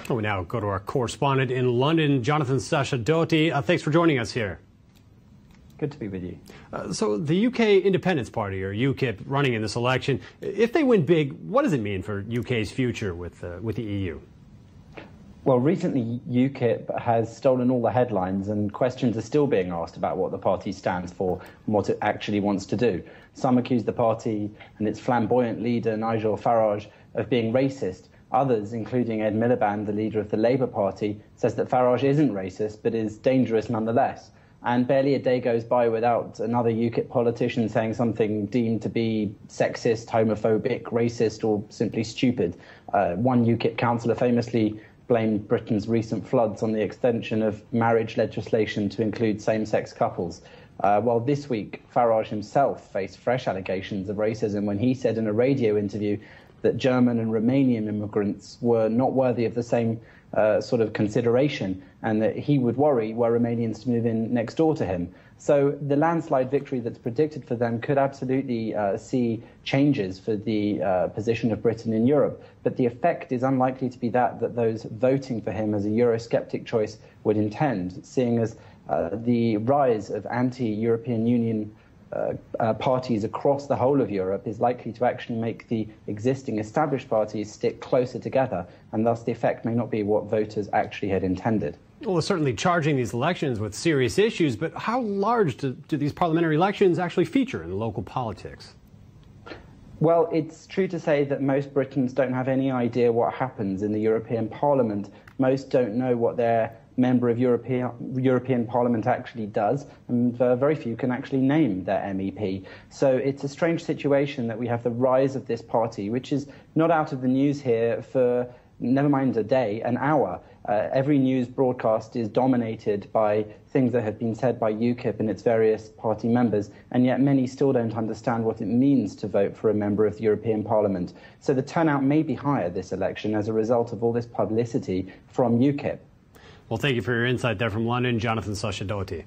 We now go to our correspondent in London, Jonathan Sacerdoti. Thanks for joining us here. Good to be with you. So the UK Independence Party, or UKIP, running in this election, if they win big, what does it mean for UK's future with the EU? Well, recently UKIP has stolen all the headlines, and questions are still being asked about what the party stands for and what it actually wants to do. Some accuse the party and its flamboyant leader, Nigel Farage, of being racist. Others, including Ed Miliband, the leader of the Labour Party, says that Farage isn't racist but is dangerous nonetheless. And barely a day goes by without another UKIP politician saying something deemed to be sexist, homophobic, racist, or simply stupid. One UKIP councillor famously blamed Britain's recent floods on the extension of marriage legislation to include same-sex couples. While this week, Farage himself faced fresh allegations of racism when he said in a radio interview that German and Romanian immigrants were not worthy of the same sort of consideration, and that he would worry were Romanians to move in next door to him. So the landslide victory that's predicted for them could absolutely see changes for the position of Britain in Europe, but the effect is unlikely to be that those voting for him as a Eurosceptic choice would intend, seeing as the rise of anti-European Union parties across the whole of Europe is likely to actually make the existing established parties stick closer together, and thus the effect may not be what voters actually had intended. Well, certainly charging these elections with serious issues, but how large do these parliamentary elections actually feature in local politics? Well, it's true to say that most Britons don't have any idea what happens in the European Parliament. Most don't know what their member of European Parliament actually does, and very few can actually name their MEP. So it's a strange situation that we have the rise of this party, which is not out of the news here for, never mind a day, an hour. Every news broadcast is dominated by things that have been said by UKIP and its various party members, and yet many still don't understand what it means to vote for a member of the European Parliament. So the turnout may be higher this election as a result of all this publicity from UKIP. Well, thank you for your insight there from London, Jonathan Sacerdoti.